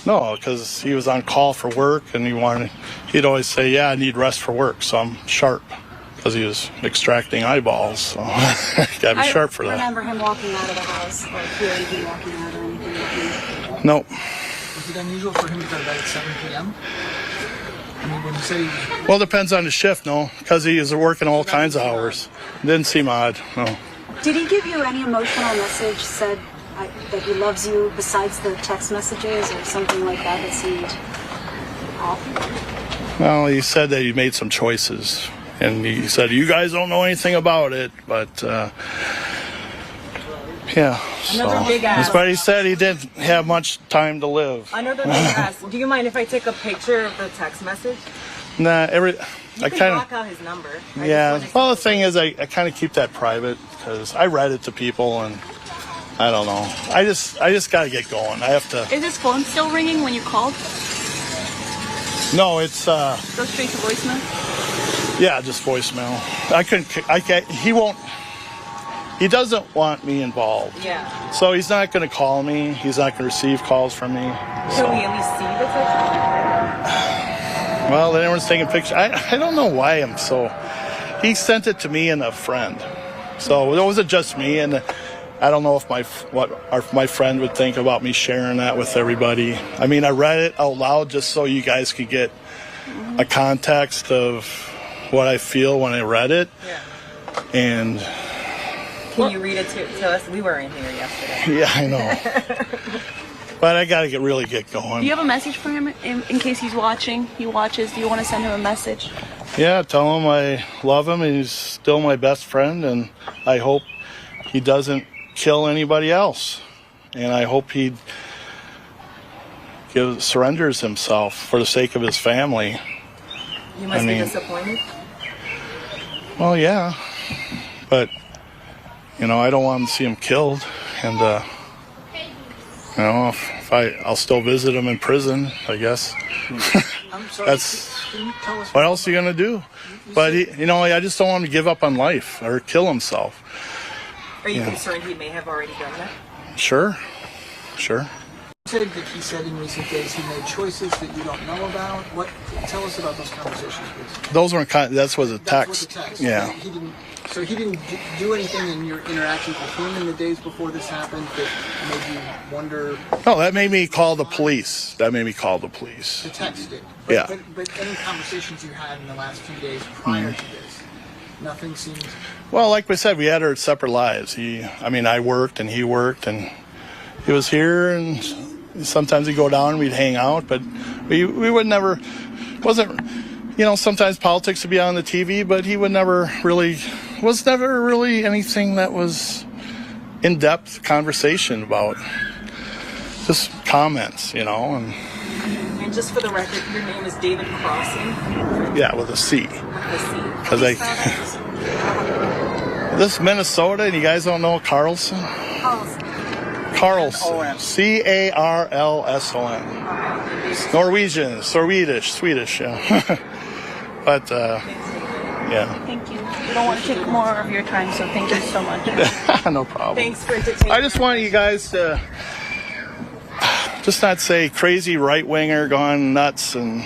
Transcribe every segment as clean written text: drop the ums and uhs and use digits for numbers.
No, because he was on call for work, and he'd always say, yeah, I need rest for work, so I'm sharp. Because he was extracting eyeballs, so gotta be sharp for that. I remember him walking out of the house, or hearing him walking out or anything like that. Nope. Was it unusual for him to go to bed at 7 p.m.? I mean, when you say... Well, it depends on the shift, no, because he is working all kinds of hours. Didn't seem odd, no. Did he give you any emotional message, said that he loves you, besides the text messages or something like that seemed off? Well, he said that he made some choices, and he said, you guys don't know anything about it, but, yeah. Another big ass. But he said he didn't have much time to live. Another big ass. Do you mind if I take a picture of the text message? Nah, You can block out his number. Yeah. Well, the thing is, I kind of keep that private because I read it to people, and I don't know. I just got to get going. I have to. Is his phone still ringing when you called? No, it's. Go straight to voicemail? Yeah, just voicemail. I can't. He won't. He doesn't want me involved. Yeah. So he's not going to call me. He's not going to receive calls from me. Can we at least see the text? Well, then everyone's taking pictures. I don't know why I'm so... He sent it to me and a friend. So it wasn't just me, and I don't know if my friend would think about me sharing that with everybody. I mean, I read it out loud just so you guys could get a context of what I feel when I read it. Yeah. And... Can you read it to us? We were in here yesterday. Yeah, I know. But I got to really get going. Do you have a message for him in case he's watching? He watches. Do you want to send him a message? Yeah, tell him I love him and he's still my best friend, and I hope he doesn't kill anybody else. And I hope he surrenders himself for the sake of his family. You must be disappointed? Well, yeah. But, I don't want to see him killed. And, I'll still visit him in prison, I guess. I'm sorry. Can you tell us What else are you going to do? But, I just don't want him to give up on life or kill himself. Are you concerned he may have already done that? Sure. You said that he said in recent days he made choices that you don't know about. Tell us about those conversations, please. Those weren't that's was a text. That was a text. Yeah. He didn't do anything in your interactions with him in the days before this happened that made you wonder. No, that made me call the police. The text did. Yeah. But any conversations you had in the last few days prior to this, nothing seemed. Well, like we said, we had our separate lives. I worked and he worked, and he was here, and sometimes we'd go down and we'd hang out, but we would never, sometimes politics would be on the TV, but he was never really anything that was in-depth conversation about, just comments, And just for the record, your name is David Crossing? Yeah, with a C. Because this is Minnesota, and you guys don't know Carlson? Carlson. Carlson. Norwegian, Swedish, yeah. But, yeah. Thank you. We don't want to take more of your time, so thank you so much. No problem. Thanks for entertaining. I just want you guys to just not say crazy right-winger gone nuts and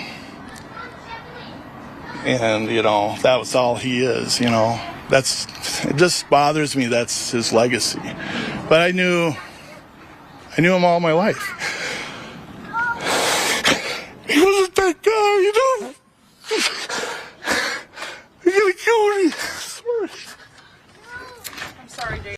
that was all he is, it just bothers me that's his legacy. But I knew him all my life.